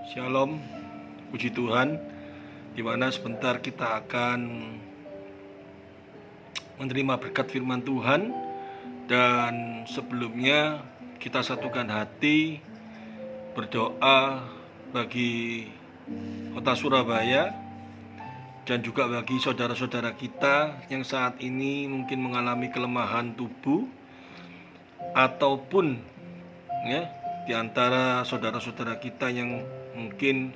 Shalom, puji Tuhan, di mana sebentar kita akan menerima berkat firman Tuhan. Dan sebelumnya kita satukan hati berdoa bagi kota Surabaya dan juga bagi saudara-saudara kita yang saat ini mungkin mengalami kelemahan tubuh, ataupun di antara saudara-saudara kita yang mungkin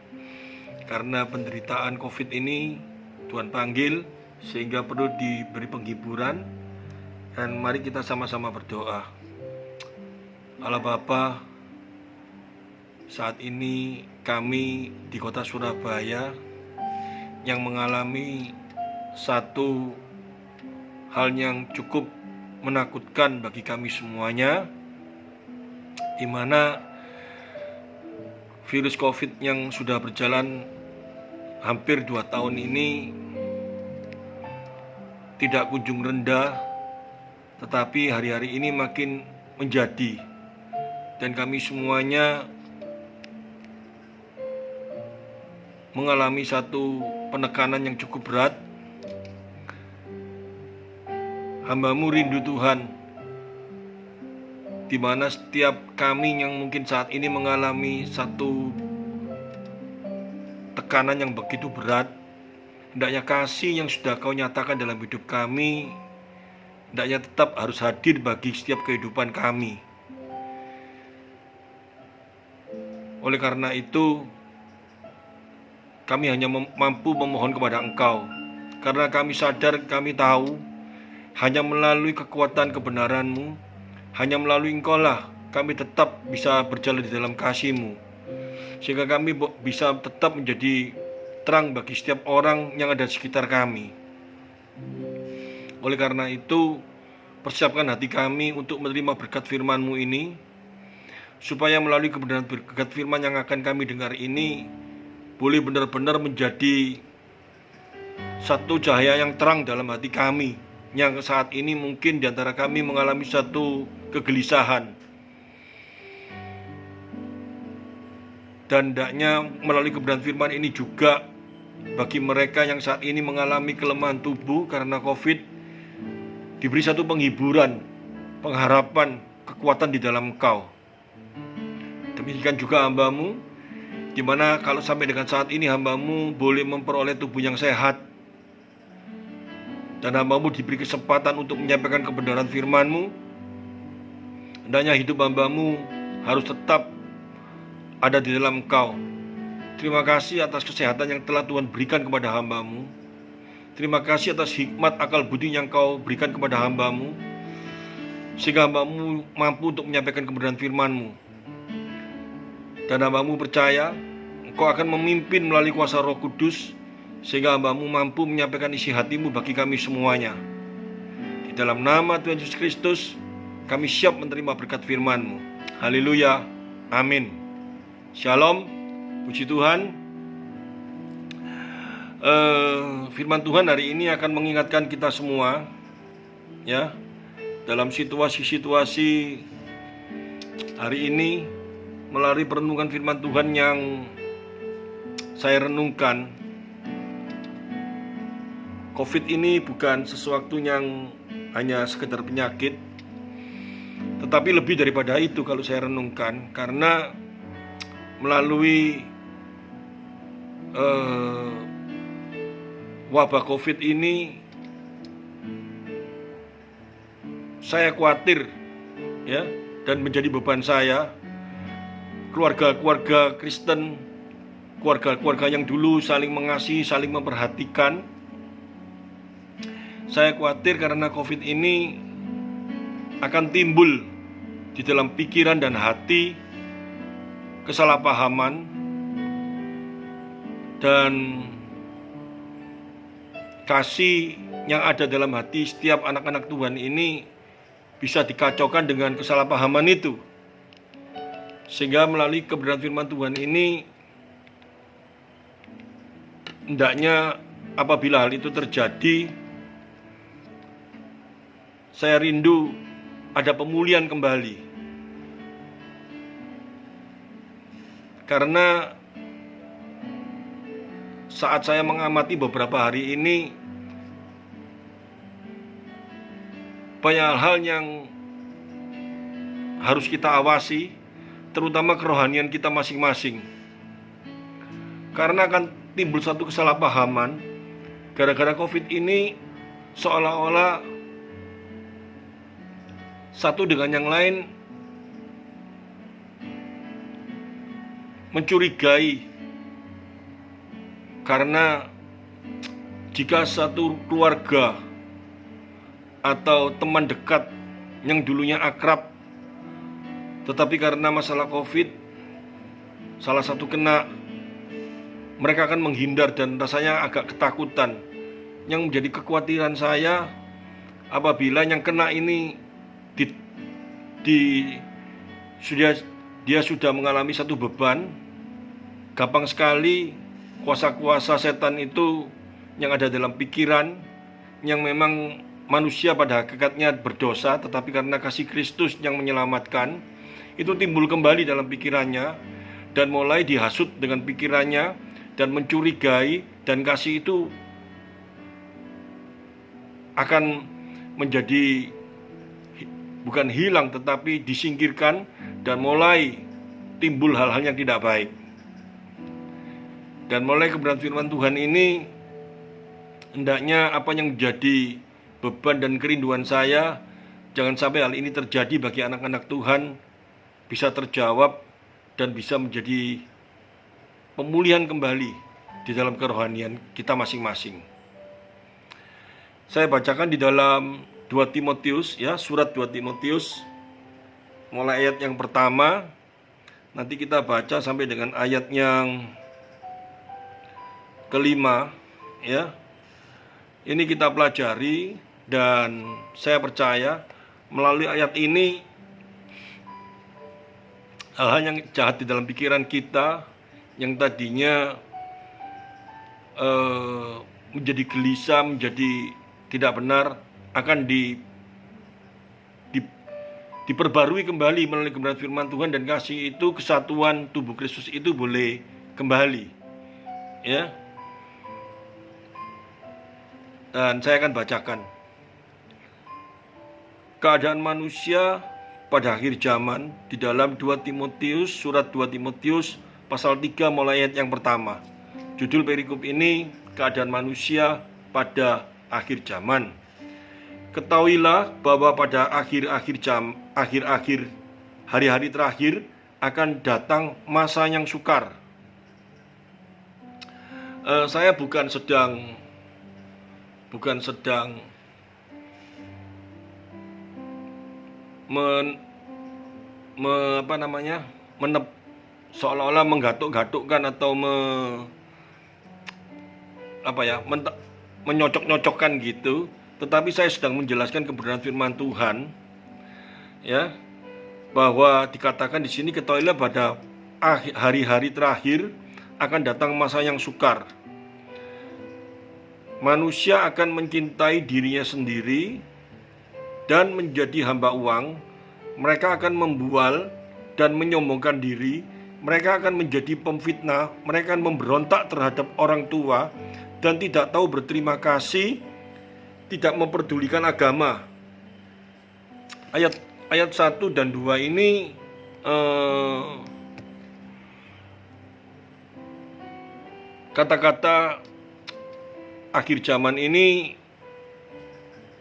karena penderitaan COVID ini Tuhan panggil sehingga perlu diberi penghiburan. Dan mari kita sama-sama berdoa. Allah Bapa, saat ini kami di kota Surabaya yang mengalami satu hal yang cukup menakutkan bagi kami semuanya, di mana virus COVID yang sudah berjalan hampir 2 tahun ini tidak kunjung rendah, tetapi hari-hari ini makin menjadi, dan kami semuanya mengalami satu penekanan yang cukup berat. Hamba-Mu rindu Tuhan, di mana setiap kami yang mungkin saat ini mengalami satu tekanan yang begitu berat, hendaknya kasih yang sudah Kau nyatakan dalam hidup kami hendaknya tetap harus hadir bagi setiap kehidupan kami. Oleh karena itu, kami hanya mampu memohon kepada Engkau, karena kami sadar, kami tahu hanya melalui kekuatan kebenaran-Mu, hanya melalui Engkau lah kami tetap bisa berjalan di dalam kasih-Mu, sehingga kami bisa tetap menjadi terang bagi setiap orang yang ada di sekitar kami. Oleh karena itu, persiapkan hati kami untuk menerima berkat firman-Mu ini, supaya melalui kebenaran berkat firman yang akan kami dengar ini boleh benar-benar menjadi satu cahaya yang terang dalam hati kami, yang saat ini mungkin di antara kami mengalami satu kegelisahan. Dan hendaknya melalui kebenaran firman ini juga bagi mereka yang saat ini mengalami kelemahan tubuh karena COVID, diberi satu penghiburan, pengharapan, kekuatan di dalam Engkau. Demikian juga hamba-Mu, di mana kalau sampai dengan saat ini hamba-Mu boleh memperoleh tubuh yang sehat, dan hamba-Mu diberi kesempatan untuk menyampaikan kebenaran firman-Mu, hendaknya hidup hamba-Mu harus tetap ada di dalam Engkau. Terima kasih atas kesehatan yang telah Tuhan berikan kepada hamba-Mu. Terima kasih atas hikmat akal budi yang Kau berikan kepada hamba-Mu, sehingga hamba-Mu mampu untuk menyampaikan kebenaran firman-Mu. Dan hamba-Mu percaya Engkau akan memimpin melalui kuasa Roh Kudus, sehingga hamba-Mu mampu menyampaikan isi hati-Mu bagi kami semuanya. Di dalam nama Tuhan Yesus Kristus, kami siap menerima berkat firman-Mu. Haleluya, amin. Shalom, puji Tuhan. Firman Tuhan hari ini akan mengingatkan kita semua, ya, dalam situasi-situasi hari ini, melalui perenungan firman Tuhan yang saya renungkan. COVID ini bukan sesuatu yang hanya sekedar penyakit, tetapi lebih daripada itu kalau saya renungkan, karena melalui wabah COVID ini, saya khawatir, ya, dan menjadi beban saya, keluarga-keluarga Kristen, keluarga-keluarga yang dulu saling mengasihi, saling memperhatikan. Saya khawatir karena COVID ini akan timbul di dalam pikiran dan hati kesalahpahaman, dan kasih yang ada dalam hati setiap anak-anak Tuhan ini bisa dikacaukan dengan kesalahpahaman itu. Sehingga melalui kebenaran firman Tuhan ini, hendaknya apabila hal itu terjadi, saya rindu ada pemulihan kembali. Karena saat saya mengamati beberapa hari ini, banyak hal yang harus kita awasi, terutama kerohanian kita masing-masing. Karena akan timbul satu kesalahpahaman gara-gara COVID ini, seolah-olah satu dengan yang lain mencurigai. Karena jika satu keluarga atau teman dekat yang dulunya akrab, tetapi karena masalah COVID salah satu kena, mereka akan menghindar dan rasanya agak ketakutan. Yang menjadi kekhawatiran saya, apabila yang kena ini dia sudah mengalami satu beban, gampang sekali kuasa-kuasa setan itu yang ada dalam pikiran, yang memang manusia pada hakikatnya berdosa, tetapi karena kasih Kristus yang menyelamatkan, itu timbul kembali dalam pikirannya dan mulai dihasut dengan pikirannya dan mencurigai, dan kasih itu akan menjadi bukan hilang tetapi disingkirkan, dan mulai timbul hal-hal yang tidak baik. Dan mulai kebenaran firman Tuhan ini, hendaknya apa yang menjadi beban dan kerinduan saya, jangan sampai hal ini terjadi bagi anak-anak Tuhan, bisa terjawab dan bisa menjadi pemulihan kembali di dalam kerohanian kita masing-masing. Saya bacakan di dalam 2 Timotius, ya, surat 2 Timotius, mulai ayat yang pertama, nanti kita baca sampai dengan ayat yang kelima, ya. Ini kita pelajari, dan saya percaya melalui ayat ini hal-hal yang jahat di dalam pikiran kita, yang tadinya menjadi gelisah, menjadi tidak benar, akan diperbarui kembali melalui kebenaran firman Tuhan, dan kasih itu, kesatuan tubuh Kristus itu boleh kembali, ya. Dan saya akan bacakan. Keadaan manusia pada akhir zaman di dalam 2 Timotius, surat 2 Timotius pasal 3 mulai ayat yang pertama. Judul perikop ini, keadaan manusia pada akhir zaman. Ketahuilah bahwa pada akhir-akhir hari-hari terakhir akan datang masa yang sukar. Saya bukan sedang seolah-olah menggatuk-gatukkan atau menyocok-nyocokkan gitu, tetapi saya sedang menjelaskan kebenaran firman Tuhan, ya, bahwa dikatakan di sini, ketahuilah pada hari-hari terakhir akan datang masa yang sukar. Manusia akan mencintai dirinya sendiri dan menjadi hamba uang. Mereka akan membual dan menyombongkan diri. Mereka akan menjadi pemfitnah. Mereka akan memberontak terhadap orang tua dan tidak tahu berterima kasih, tidak memperdulikan agama. Ayat 1 dan 2 ini kata-kata akhir zaman ini,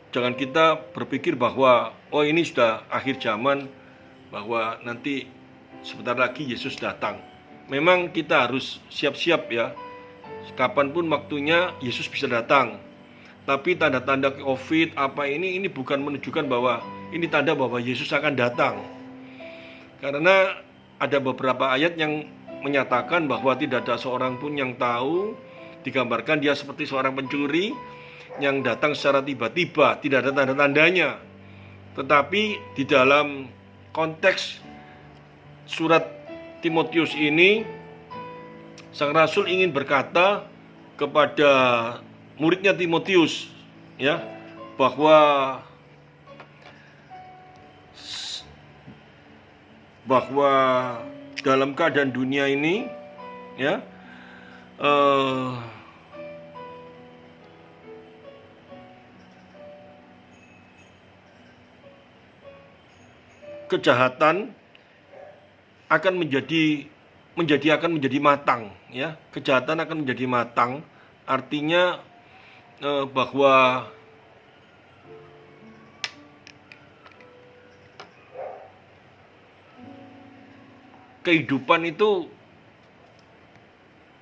jangan kita berpikir bahwa ini sudah akhir zaman, bahwa nanti sebentar lagi Yesus datang. Memang kita harus siap-siap, ya, kapanpun waktunya Yesus bisa datang. Tapi tanda-tanda COVID ini bukan menunjukkan bahwa ini tanda bahwa Yesus akan datang. Karena ada beberapa ayat yang menyatakan bahwa tidak ada seorang pun yang tahu. Digambarkan dia seperti seorang pencuri yang datang secara tiba-tiba, tidak ada tanda-tandanya. Tetapi di dalam konteks surat Timotius ini, sang rasul ingin berkata kepada muridnya Timotius, ya, bahwa dalam keadaan dunia ini, ya, kejahatan akan menjadi matang, ya. Kejahatan akan menjadi matang, artinya bahwa kehidupan itu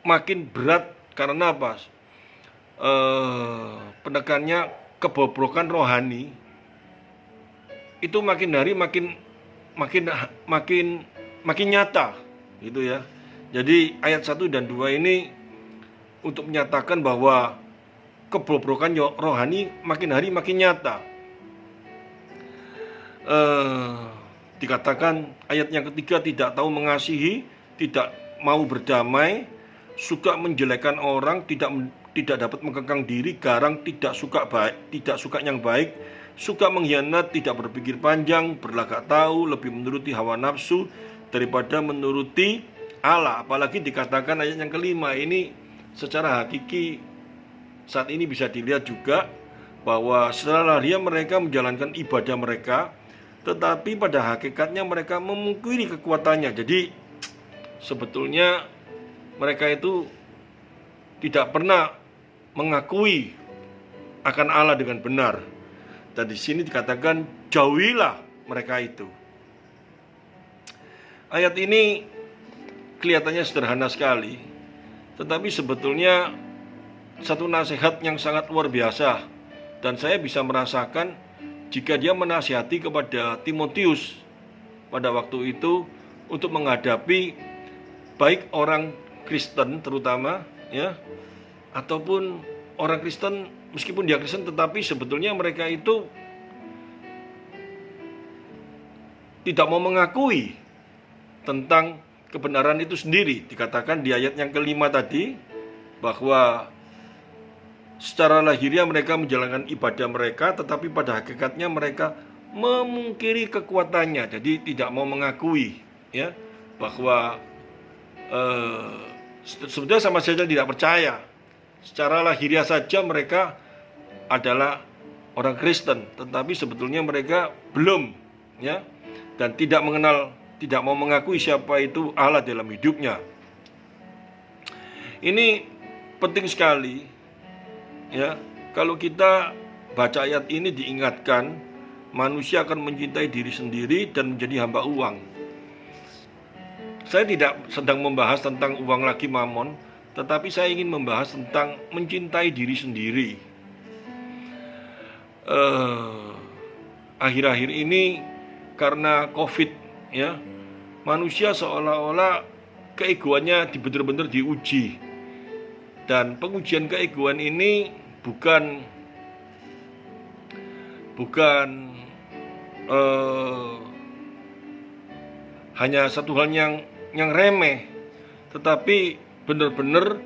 makin berat karena apa? Penekannya kebobrokan rohani itu makin hari makin nyata, gitu ya. Jadi ayat 1 dan 2 ini untuk menyatakan bahwa kebobrokan rohani makin hari makin nyata. Dikatakan ayat yang ketiga, tidak tahu mengasihi, tidak mau berdamai, suka menjelekkan orang, tidak dapat mengekang diri, garang, tidak suka yang baik, suka mengkhianat, tidak berpikir panjang, berlagak tahu, lebih menuruti hawa nafsu daripada menuruti Allah. Apalagi dikatakan ayat yang kelima ini secara hakiki saat ini bisa dilihat juga bahwa secara lahiriah mereka menjalankan ibadah mereka, tetapi pada hakikatnya mereka memungkiri kekuatannya. Jadi sebetulnya mereka itu tidak pernah mengakui akan Allah dengan benar. Dan di sini dikatakan jauhilah mereka itu. Ayat ini kelihatannya sederhana sekali, tetapi sebetulnya satu nasihat yang sangat luar biasa. Dan saya bisa merasakan jika dia menasihati kepada Timotius pada waktu itu untuk menghadapi baik orang Kristen terutama, ya, ataupun orang Kristen meskipun dia Kristen tetapi sebetulnya mereka itu tidak mau mengakui tentang kebenaran itu sendiri. Dikatakan di ayat yang kelima tadi bahwa secara lahiriah mereka menjalankan ibadah mereka, tetapi pada hakikatnya mereka memungkiri kekuatannya. Jadi tidak mau mengakui, ya, bahwa sebetulnya sama saja tidak percaya. Secara lahiriah saja mereka adalah orang Kristen, tetapi sebetulnya mereka belum, ya, dan tidak mau mengakui siapa itu Allah dalam hidupnya. Ini penting sekali, ya. Kalau kita baca ayat ini diingatkan manusia akan mencintai diri sendiri dan menjadi hamba uang. Saya tidak sedang membahas tentang uang lagi, mamon, tetapi saya ingin membahas tentang mencintai diri sendiri. Akhir-akhir ini karena COVID, ya, manusia seolah-olah keegoannya benar-benar diuji. Dan pengujian keegoan ini bukan hanya satu hal yang remeh, tetapi benar-benar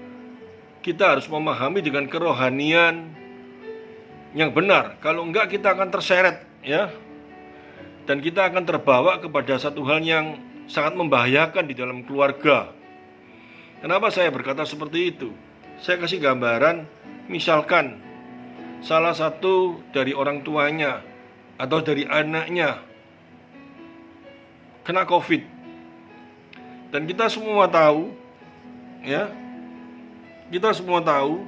kita harus memahami dengan kerohanian yang benar. Kalau enggak kita akan terseret, ya, dan kita akan terbawa kepada satu hal yang sangat membahayakan di dalam keluarga. Kenapa saya berkata seperti itu? Saya kasih gambaran, misalkan salah satu dari orang tuanya atau dari anaknya kena COVID, dan kita semua tahu, ya, kita semua tahu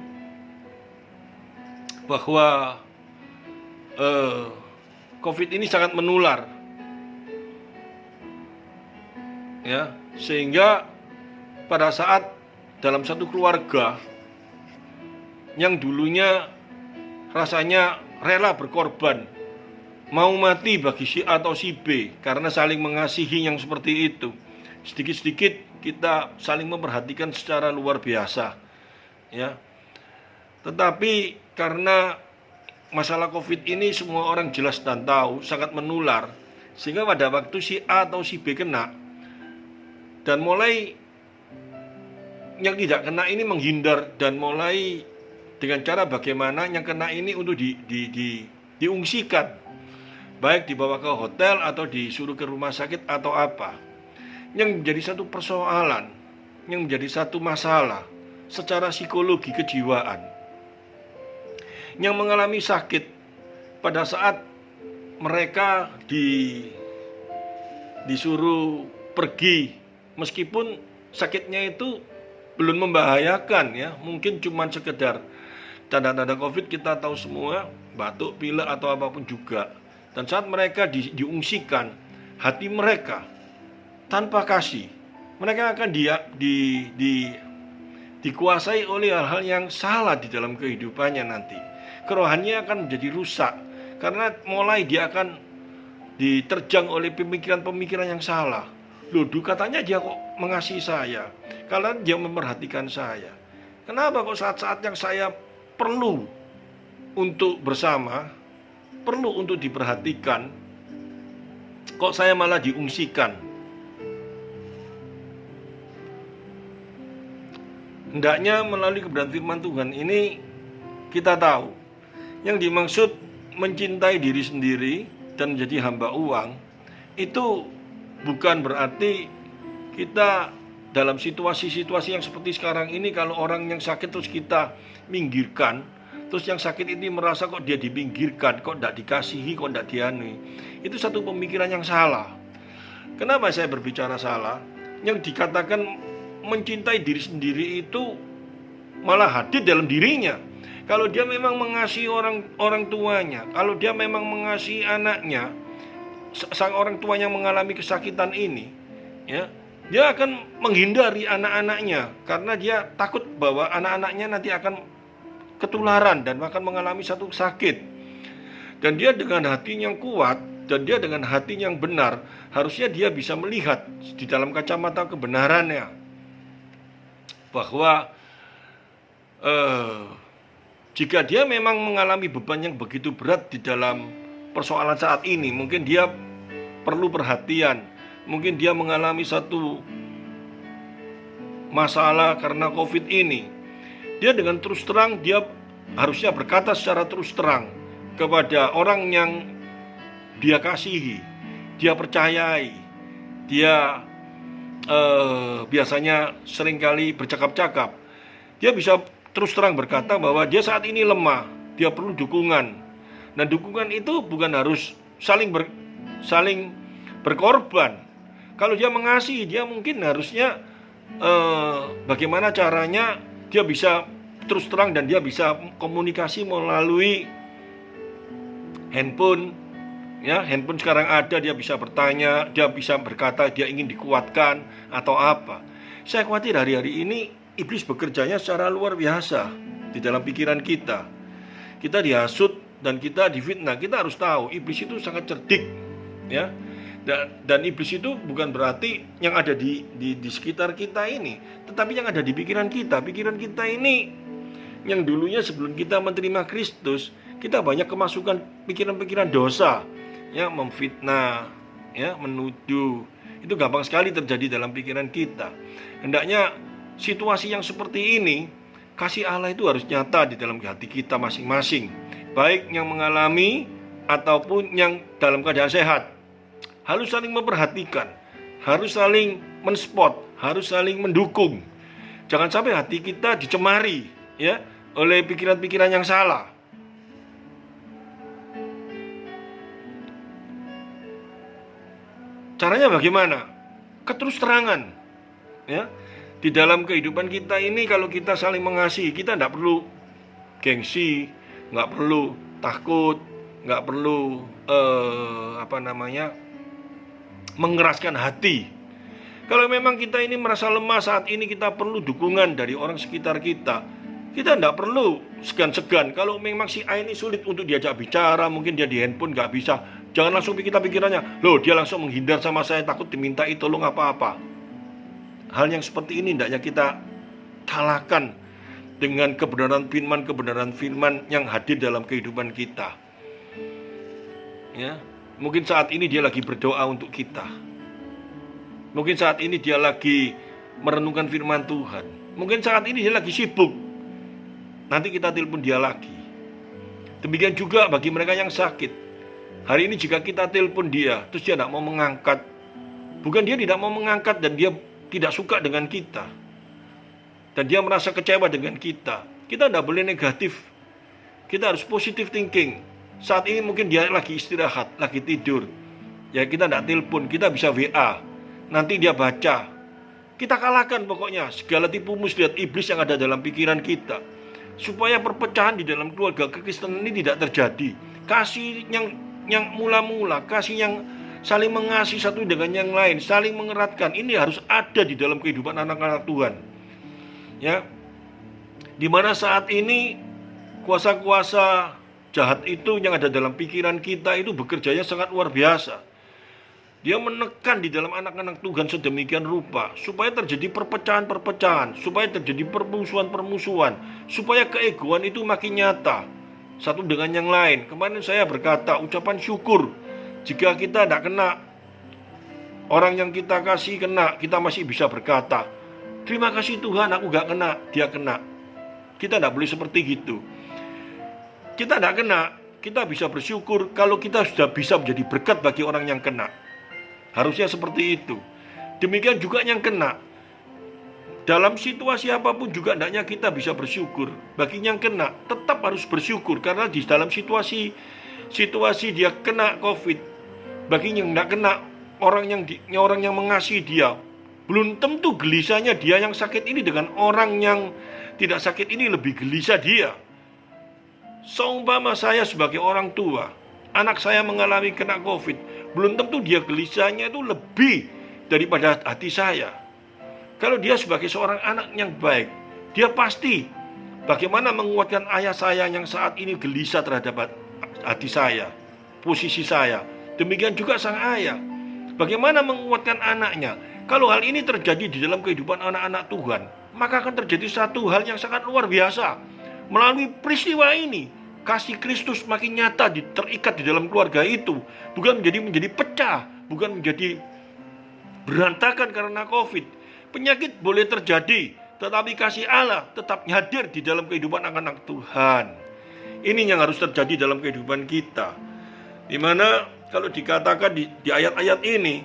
bahwa COVID ini sangat menular, ya, sehingga pada saat dalam satu keluarga yang dulunya rasanya rela berkorban, mau mati bagi si A atau si B karena saling mengasihi yang seperti itu, sedikit-sedikit kita saling memperhatikan secara luar biasa, ya. Tetapi karena masalah COVID ini semua orang jelas dan tahu sangat menular, sehingga pada waktu si A atau si B kena, dan mulai yang tidak kena ini menghindar, dan mulai dengan cara bagaimana yang kena ini untuk diungsikan, baik dibawa ke hotel atau disuruh ke rumah sakit atau apa, yang menjadi satu persoalan, yang menjadi satu masalah secara psikologi kejiwaan. Yang mengalami sakit pada saat mereka disuruh pergi, meskipun sakitnya itu belum membahayakan ya, mungkin cuma sekedar tanda-tanda COVID kita tahu semua, batuk, pilek atau apapun juga. Dan saat mereka diungsikan, hati mereka tanpa kasih, mereka akan dikuasai oleh hal-hal yang salah di dalam kehidupannya nanti. Kerohaniannya akan menjadi rusak karena mulai dia akan diterjang oleh pemikiran-pemikiran yang salah. Loh, katanya dia kok mengasihi saya, kalian dia memperhatikan saya. Kenapa kok saat-saat yang saya perlu untuk bersama, perlu untuk diperhatikan, kok saya malah diungsikan? Hendaknya melalui kebenaran firman Tuhan ini kita tahu yang dimaksud mencintai diri sendiri dan menjadi hamba uang itu bukan berarti kita dalam situasi-situasi yang seperti sekarang ini, kalau orang yang sakit terus kita minggirkan, terus yang sakit ini merasa kok dia dipinggirkan, kok tidak dikasihi, kok tidak dianui. Itu satu pemikiran yang salah. Kenapa saya berbicara salah? Yang dikatakan mencintai diri sendiri itu malah hadir dalam dirinya. Kalau dia memang mengasihi orang tuanya, kalau dia memang mengasihi anaknya, sang orang tua yang mengalami kesakitan ini, ya, dia akan menghindari anak-anaknya karena dia takut bahwa anak-anaknya nanti akan ketularan dan akan mengalami satu sakit. Dan dia dengan hati yang kuat dan dia dengan hati yang benar, harusnya dia bisa melihat di dalam kacamata kebenarannya bahwa jika dia memang mengalami beban yang begitu berat di dalam persoalan saat ini, mungkin dia perlu perhatian, mungkin dia mengalami satu masalah karena COVID ini. Dia dengan terus terang, dia harusnya berkata secara terus terang kepada orang yang dia kasihi, dia percayai, dia biasanya seringkali bercakap-cakap. Dia bisa terus terang berkata bahwa dia saat ini lemah, dia perlu dukungan. Dan dukungan itu bukan harus saling berkorban. Kalau dia mengasihi, dia mungkin harusnya bagaimana caranya dia bisa terus terang dan dia bisa komunikasi melalui handphone. Ya, handphone sekarang ada, dia bisa bertanya, dia bisa berkata dia ingin dikuatkan atau apa. Saya khawatir hari-hari ini iblis bekerjanya secara luar biasa di dalam pikiran kita. Kita dihasut dan kita difitnah. Kita harus tahu iblis itu sangat cerdik, ya. Dan iblis itu bukan berarti yang ada di sekitar kita ini, tetapi yang ada di pikiran kita. Pikiran kita ini yang dulunya sebelum kita menerima Kristus, kita banyak kemasukan pikiran-pikiran dosa, ya, memfitnah, ya, menuduh. Itu gampang sekali terjadi dalam pikiran kita. Hendaknya situasi yang seperti ini, kasih Allah itu harus nyata di dalam hati kita masing-masing, baik yang mengalami ataupun yang dalam keadaan sehat. Harus saling memperhatikan, harus saling mensupport, harus saling mendukung. Jangan sampai hati kita dicemari, ya, oleh pikiran-pikiran yang salah. Caranya bagaimana? Keterus terangan, ya. Di dalam kehidupan kita ini, kalau kita saling mengasihi, kita tidak perlu gengsi, nggak perlu takut, nggak perlu mengeraskan hati. Kalau memang kita ini merasa lemah saat ini, kita perlu dukungan dari orang sekitar kita. Kita tidak perlu segan-segan. Kalau memang si A ini sulit untuk diajak bicara, mungkin dia di handphone nggak bisa, jangan langsung kita pikirannya, loh dia langsung menghindar sama saya, takut dimintai tolong apa-apa. Hal yang seperti ini hendaknya kita kalahkan dengan kebenaran firman yang hadir dalam kehidupan kita. Ya, mungkin saat ini dia lagi berdoa untuk kita. Mungkin saat ini dia lagi merenungkan firman Tuhan. Mungkin saat ini dia lagi sibuk. Nanti kita telepon dia lagi. Demikian juga bagi mereka yang sakit. Hari ini jika kita telepon dia, terus dia tidak mau mengangkat. Bukan dia tidak mau mengangkat dan dia tidak suka dengan kita, dan dia merasa kecewa dengan kita. Kita tidak boleh negatif. Kita harus positive thinking. Saat ini mungkin dia lagi istirahat, lagi tidur. Ya kita tidak telepon, kita bisa WA. Nanti dia baca. Kita kalahkan pokoknya segala tipu muslihat iblis yang ada dalam pikiran kita. Supaya perpecahan di dalam keluarga kekristenan ini tidak terjadi. Kasih yang mula-mula, kasih yang saling mengasihi satu dengan yang lain, saling mengeratkan, ini harus ada di dalam kehidupan anak-anak Tuhan. Ya, dimana saat ini kuasa-kuasa jahat itu yang ada dalam pikiran kita itu bekerjanya sangat luar biasa. Dia menekan di dalam anak-anak Tuhan sedemikian rupa supaya terjadi perpecahan-perpecahan, supaya terjadi permusuhan-permusuhan, supaya keegoan itu makin nyata satu dengan yang lain. Kemarin saya berkata ucapan syukur. Jika kita tidak kena, orang yang kita kasih kena, kita masih bisa berkata, terima kasih Tuhan, aku gak kena, dia kena. Kita tidak boleh seperti gitu. Kita tidak kena, kita bisa bersyukur kalau kita sudah bisa menjadi berkat bagi orang yang kena. Harusnya seperti itu. Demikian juga yang kena. Dalam situasi apapun juga hendaknya kita bisa bersyukur. Bagi yang kena, tetap harus bersyukur. Karena di dalam situasi dia kena COVID, bagi yang tidak kena, orang yang mengasihi dia, belum tentu gelisahnya dia yang sakit ini dengan orang yang tidak sakit ini lebih gelisah dia. Seumpama saya sebagai orang tua, anak saya mengalami kena COVID, belum tentu dia gelisahnya itu lebih daripada hati saya. Kalau dia sebagai seorang anak yang baik, dia pasti bagaimana menguatkan ayah saya yang saat ini gelisah terhadap hati saya, posisi saya. Demikian juga sang ayah, bagaimana menguatkan anaknya. Kalau hal ini terjadi di dalam kehidupan anak-anak Tuhan, maka akan terjadi satu hal yang sangat luar biasa. Melalui peristiwa ini, kasih Kristus makin nyata terikat di dalam keluarga itu. Bukan menjadi pecah, bukan menjadi berantakan karena COVID. Penyakit boleh terjadi, tetapi kasih Allah tetap hadir di dalam kehidupan anak-anak Tuhan. Ini yang harus terjadi dalam kehidupan kita. Dimana kalau dikatakan di ayat-ayat ini,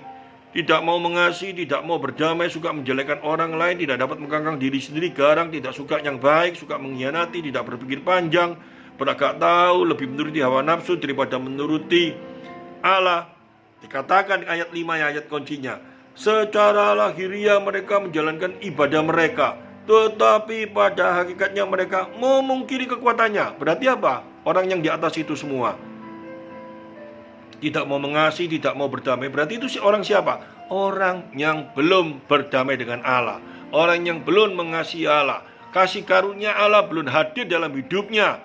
tidak mau mengasihi, tidak mau berdamai, suka menjelekkan orang lain, tidak dapat mengkangkang diri sendiri, garang, tidak suka yang baik, suka mengkhianati, tidak berpikir panjang, beragak tahu, lebih menuruti hawa nafsu daripada menuruti Allah. Dikatakan di ayat 5 ayat kuncinya, secara lahiriah mereka menjalankan ibadah mereka, tetapi pada hakikatnya mereka memungkiri kekuatannya. Berarti apa? Orang yang di atas itu semua tidak mau mengasihi, tidak mau berdamai. Berarti itu orang siapa? Orang yang belum berdamai dengan Allah, orang yang belum mengasihi Allah. Kasih karunia Allah belum hadir dalam hidupnya,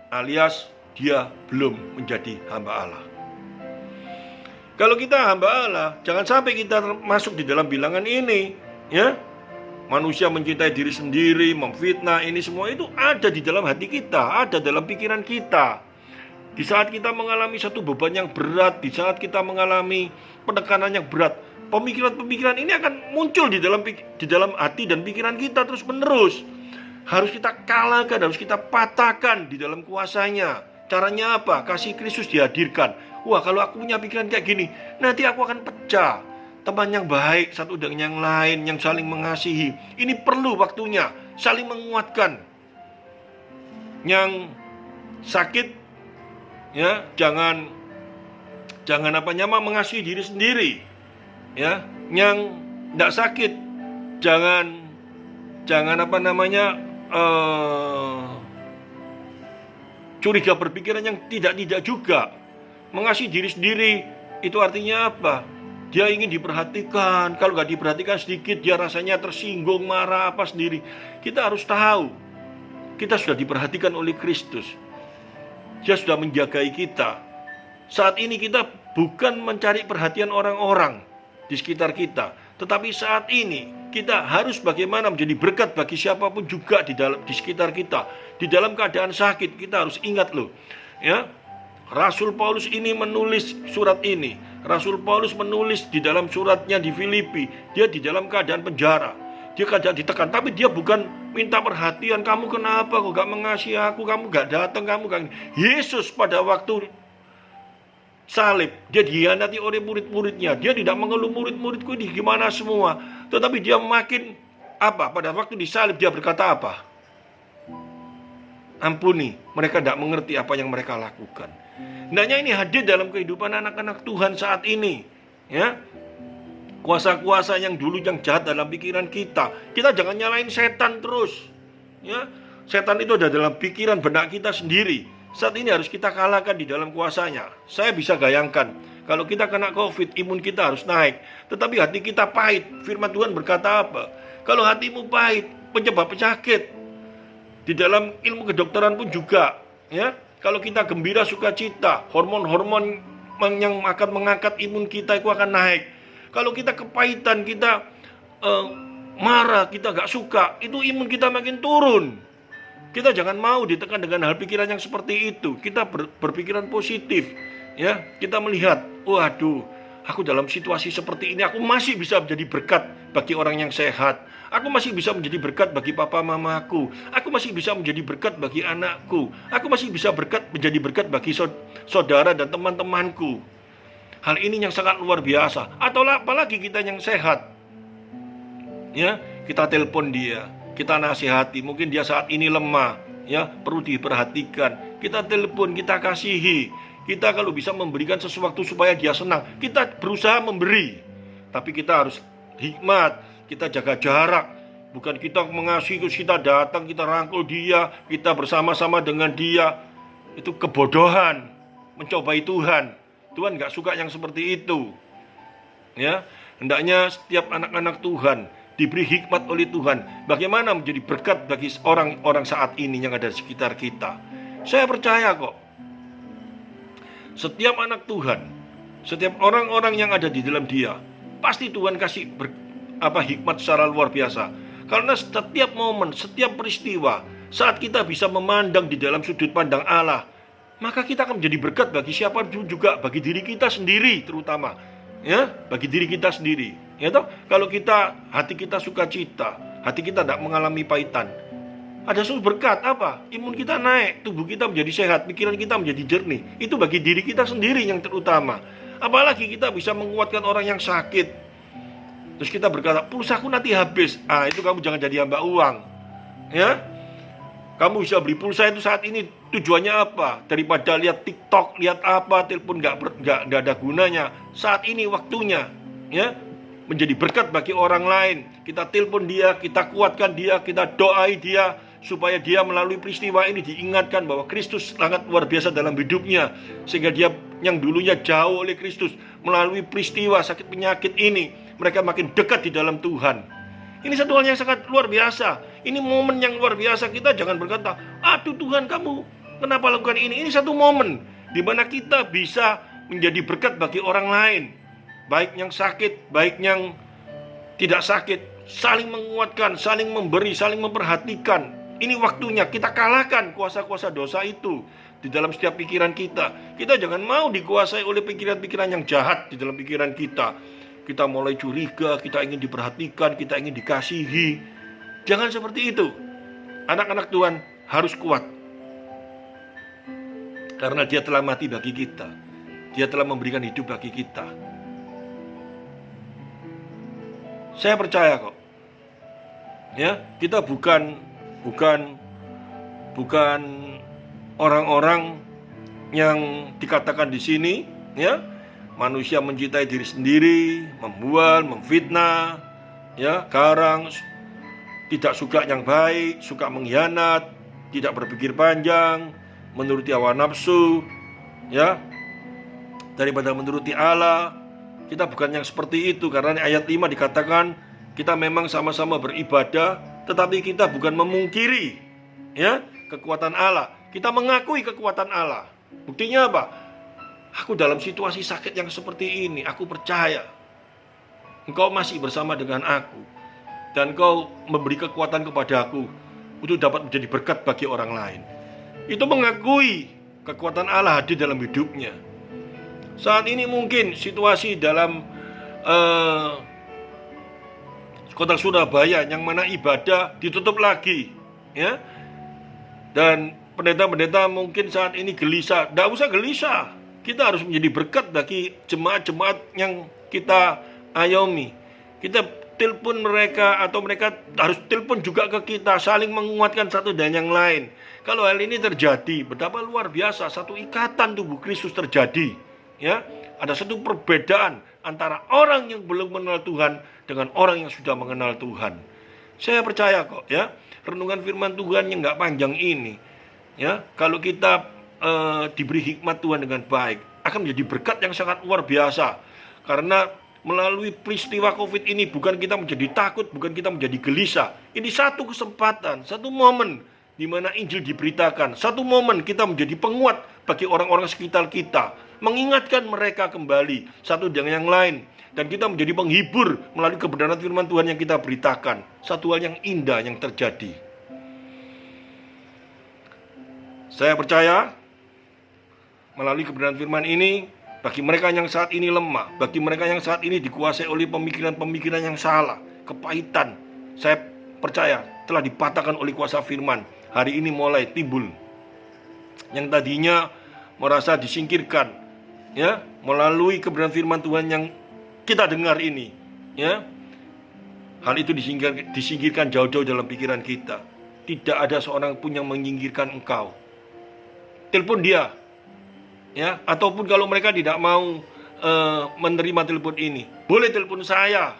alias dia belum menjadi hamba Allah. Kalau kita hamba Allah, jangan sampai kita masuk di dalam bilangan ini, ya. Manusia mencintai diri sendiri, memfitnah, ini semua itu ada di dalam hati kita, ada dalam pikiran kita. Di saat kita mengalami satu beban yang berat, di saat kita mengalami penekanan yang berat, pemikiran-pemikiran ini akan muncul di dalam hati dan pikiran kita terus menerus. Harus kita kalahkan, harus kita patahkan di dalam kuasanya. Caranya apa? Kasih Kristus dihadirkan. Wah, kalau aku punya pikiran kayak gini, nanti aku akan pecah. Teman yang baik satu dengan yang lain, yang saling mengasihi, ini perlu waktunya, saling menguatkan. Yang sakit, ya, jangan mengasihi diri sendiri, ya. Yang tidak sakit, jangan curiga berpikiran yang tidak juga. Mengasihi diri sendiri itu artinya apa? Dia ingin diperhatikan. Kalau nggak diperhatikan sedikit, dia rasanya tersinggung, marah apa sendiri. Kita harus tahu, kita sudah diperhatikan oleh Kristus. Dia sudah menjagai kita. Saat ini kita bukan mencari perhatian orang-orang di sekitar kita, tetapi saat ini kita harus bagaimana menjadi berkat bagi siapapun juga di sekitar kita. Di dalam keadaan sakit, kita harus ingat loh, ya. Rasul Paulus ini menulis surat ini. Rasul Paulus menulis di dalam suratnya di Filipi. Dia di dalam keadaan penjara, dia keadaan ditekan, tapi dia bukan minta perhatian. Kamu kenapa kok gak mengasihi aku? Kamu gak datang, kamu gak. Yesus pada waktu salib, dia dihianati oleh murid-muridnya. Dia tidak mengeluh, murid-muridku ini gimana semua. Tetapi dia makin apa? Pada waktu disalib dia berkata apa? Ampuni, mereka tidak mengerti apa yang mereka lakukan. Hendaknya ini hadir dalam kehidupan anak-anak Tuhan saat ini, ya. Kuasa-kuasa yang dulu yang jahat dalam pikiran kita jangan nyalain setan terus, ya. Setan itu ada dalam pikiran benak kita sendiri. Saat ini harus kita kalahkan di dalam kuasanya. Saya bisa bayangkan, kalau kita kena COVID, imun kita harus naik, tetapi hati kita pahit. Firman Tuhan berkata apa? Kalau hatimu pahit, penyebab penyakit. Di dalam ilmu kedokteran pun juga, ya. Kalau kita gembira, sukacita, hormon-hormon yang akan mengangkat imun kita itu akan naik. Kalau kita kepahitan, kita marah, kita gak suka, itu imun kita makin turun. Kita jangan mau ditekan dengan hal pikiran yang seperti itu. Kita berpikiran positif, ya. Kita melihat, waduh, aku dalam situasi seperti ini, aku masih bisa menjadi berkat bagi orang yang sehat. Aku masih bisa menjadi berkat bagi papa mamaku. Aku masih bisa menjadi berkat bagi anakku. Aku masih bisa menjadi berkat bagi saudara dan teman-temanku. Hal ini yang sangat luar biasa. Atau apalagi kita yang sehat, ya, kita telepon dia, kita nasihati. Mungkin dia saat ini lemah, ya, perlu diperhatikan. Kita telepon, kita kasihi. Kita kalau bisa memberikan sesuatu supaya dia senang, kita berusaha memberi. Tapi kita harus hikmat. Kita jaga jarak. Bukan kita mengasihi, kita datang, kita rangkul dia, kita bersama-sama dengan dia. Itu kebodohan, mencobai Tuhan. Tuhan gak suka yang seperti itu, ya. Hendaknya setiap anak-anak Tuhan diberi hikmat oleh Tuhan, bagaimana menjadi berkat bagi orang-orang saat ini yang ada di sekitar kita. Saya percaya kok, setiap anak Tuhan, setiap orang-orang yang ada di dalam dia, pasti Tuhan kasih hikmat secara luar biasa. Karena setiap momen, setiap peristiwa, saat kita bisa memandang di dalam sudut pandang Allah, maka kita akan menjadi berkat bagi siapa juga, bagi diri kita sendiri terutama, ya, bagi diri kita sendiri, ya toh. Kalau hati kita sukacita, hati kita tidak mengalami pahitan, ada suatu berkat apa? Imun kita naik, tubuh kita menjadi sehat, pikiran kita menjadi jernih. Itu bagi diri kita sendiri yang terutama. Apalagi kita bisa menguatkan orang yang sakit. Terus kita berkata, pulsaku nanti habis. Itu kamu jangan jadi hamba uang, ya. Kamu bisa beli pulsa itu saat ini tujuannya apa? Daripada lihat TikTok, lihat apa, telepon nggak ada gunanya. Saat ini waktunya, ya, menjadi berkat bagi orang lain. Kita telepon dia, kita kuatkan dia, kita doai dia, supaya dia melalui peristiwa ini diingatkan bahwa Kristus sangat luar biasa dalam hidupnya. Sehingga dia yang dulunya jauh oleh Kristus, melalui peristiwa sakit penyakit ini, mereka makin dekat di dalam Tuhan. Ini satu hal yang sangat luar biasa. Ini momen yang luar biasa. Kita jangan berkata, aduh Tuhan, kamu kenapa lakukan ini? Ini satu momen di mana kita bisa menjadi berkat bagi orang lain, baik yang sakit, baik yang tidak sakit. Saling menguatkan, saling memberi, saling memperhatikan. Ini waktunya kita kalahkan kuasa-kuasa dosa itu di dalam setiap pikiran kita. Kita jangan mau dikuasai oleh pikiran-pikiran yang jahat di dalam pikiran kita. Kita mulai curiga, kita ingin diperhatikan, kita ingin dikasihi. Jangan seperti itu. Anak-anak Tuhan harus kuat, karena Dia telah mati bagi kita. Dia telah memberikan hidup bagi kita. Saya percaya kok, ya, kita bukan orang-orang yang dikatakan di sini, ya, manusia mencintai diri sendiri, membual, memfitnah, ya, garang, tidak suka yang baik, suka mengkhianat, tidak berpikir panjang, menuruti hawa nafsu, ya, daripada menuruti Allah. Kita bukan yang seperti itu, karena ayat 5 dikatakan kita memang sama-sama beribadah, tetapi kita bukan memungkiri, ya, kekuatan Allah. Kita mengakui kekuatan Allah. Buktinya apa? Aku dalam situasi sakit yang seperti ini, aku percaya Engkau masih bersama dengan aku, dan Engkau memberi kekuatan kepada aku untuk dapat menjadi berkat bagi orang lain. Itu mengakui kekuatan Allah hadir dalam hidupnya. Saat ini mungkin situasi dalam kota Surabaya yang mana ibadah ditutup lagi, ya, dan pendeta-pendeta mungkin saat ini gelisah. Tidak usah gelisah. Kita harus menjadi berkat bagi jemaat-jemaat yang kita ayomi. Kita telepon mereka, atau mereka harus telepon juga ke kita, saling menguatkan satu dan yang lain. Kalau hal ini terjadi, betapa luar biasa satu ikatan tubuh Kristus terjadi. Ya, ada satu perbedaan antara orang yang belum mengenal Tuhan dengan orang yang sudah mengenal Tuhan. Saya percaya kok, ya, renungan firman Tuhan yang nggak panjang ini, ya, kalau kita diberi hikmat Tuhan dengan baik, akan menjadi berkat yang sangat luar biasa. Karena melalui peristiwa COVID ini bukan kita menjadi takut, bukan kita menjadi gelisah. Ini satu kesempatan, satu momen di mana Injil diberitakan. Satu momen kita menjadi penguat bagi orang-orang sekitar kita, mengingatkan mereka kembali satu dengan yang lain, dan kita menjadi penghibur melalui kebenaran firman Tuhan yang kita beritakan. Satu hal yang indah yang terjadi. Saya percaya melalui kebenaran firman ini, bagi mereka yang saat ini lemah, bagi mereka yang saat ini dikuasai oleh pemikiran-pemikiran yang salah, kepahitan, saya percaya telah dipatahkan oleh kuasa firman. Hari ini mulai timbul yang tadinya merasa disingkirkan, ya, melalui kebenaran firman Tuhan yang kita dengar ini, ya. Hal itu disingkirkan jauh-jauh dalam pikiran kita. Tidak ada seorang pun yang menyingkirkan engkau. Telepon dia, ya, ataupun kalau mereka tidak mau menerima telepon ini, boleh telepon saya,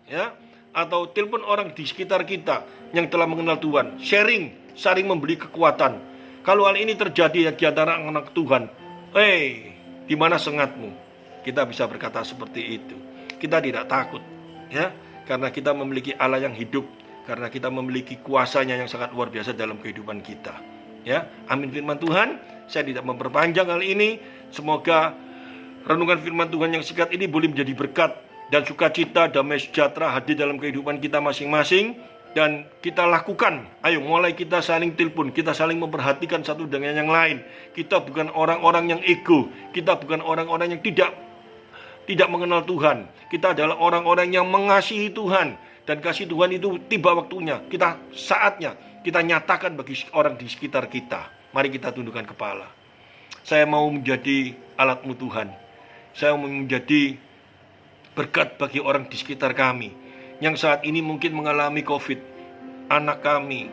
ya, atau telepon orang di sekitar kita yang telah mengenal Tuhan, saling memberi kekuatan. Kalau hal ini terjadi di antara anak Tuhan, di mana sengatmu? Kita bisa berkata seperti itu. Kita tidak takut, ya, karena kita memiliki Allah yang hidup, karena kita memiliki kuasanya yang sangat luar biasa dalam kehidupan kita. Ya, amin firman Tuhan. Saya tidak memperpanjang hal ini. Semoga renungan firman Tuhan yang singkat ini boleh menjadi berkat dan sukacita, damai sejahtera hadir dalam kehidupan kita masing-masing. Dan kita lakukan, ayo mulai kita saling telepon, kita saling memperhatikan satu dengan yang lain. Kita bukan orang-orang yang ego, kita bukan orang-orang yang tidak mengenal Tuhan. Kita adalah orang-orang yang mengasihi Tuhan, dan kasih Tuhan itu tiba waktunya, saatnya kita nyatakan bagi orang di sekitar kita. Mari kita tundukkan kepala. Saya mau menjadi alatmu Tuhan. Saya mau menjadi berkat bagi orang di sekitar kami yang saat ini mungkin mengalami COVID. Anak kami,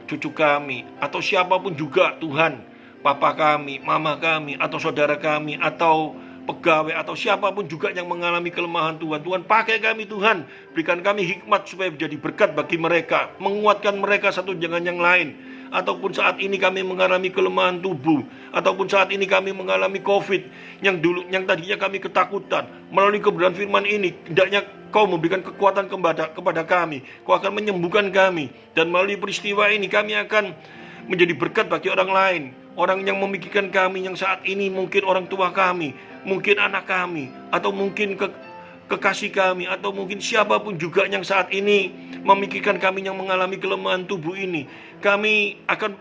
cucu kami, atau siapapun juga Tuhan, papa kami, mama kami, atau saudara kami, atau pegawai, atau siapapun juga yang mengalami kelemahan Tuhan. Tuhan pakai kami Tuhan, berikan kami hikmat supaya menjadi berkat bagi mereka, menguatkan mereka satu dengan yang lain. Ataupun saat ini kami mengalami kelemahan tubuh, ataupun saat ini kami mengalami COVID yang tadinya kami ketakutan, melalui kebenaran firman ini hendaknya Kau memberikan kekuatan kepada kami, Kau akan menyembuhkan kami, dan melalui peristiwa ini kami akan menjadi berkat bagi orang lain, orang yang memikirkan kami yang saat ini, mungkin orang tua kami, mungkin anak kami, atau mungkin kekasih kami, atau mungkin siapapun juga yang saat ini memikirkan kami yang mengalami kelemahan tubuh ini. Kami akan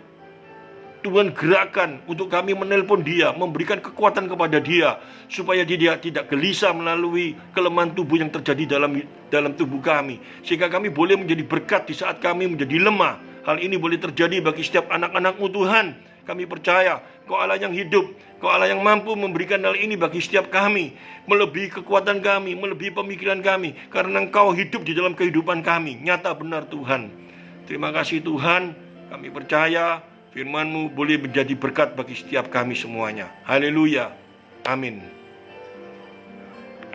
Tuhan gerakkan untuk kami menelpon dia, memberikan kekuatan kepada dia, supaya dia tidak gelisah melalui kelemahan tubuh yang terjadi dalam tubuh kami, sehingga kami boleh menjadi berkat di saat kami menjadi lemah. Hal ini boleh terjadi bagi setiap anak-anak-Mu Tuhan. Kami percaya Kau Allah yang hidup, Kau Allah yang mampu memberikan hal ini bagi setiap kami, melebihi kekuatan kami, melebihi pemikiran kami, karena Engkau hidup di dalam kehidupan kami. Nyata benar Tuhan. Terima kasih Tuhan. Kami percaya firman-Mu boleh menjadi berkat bagi setiap kami semuanya. Haleluya. Amin.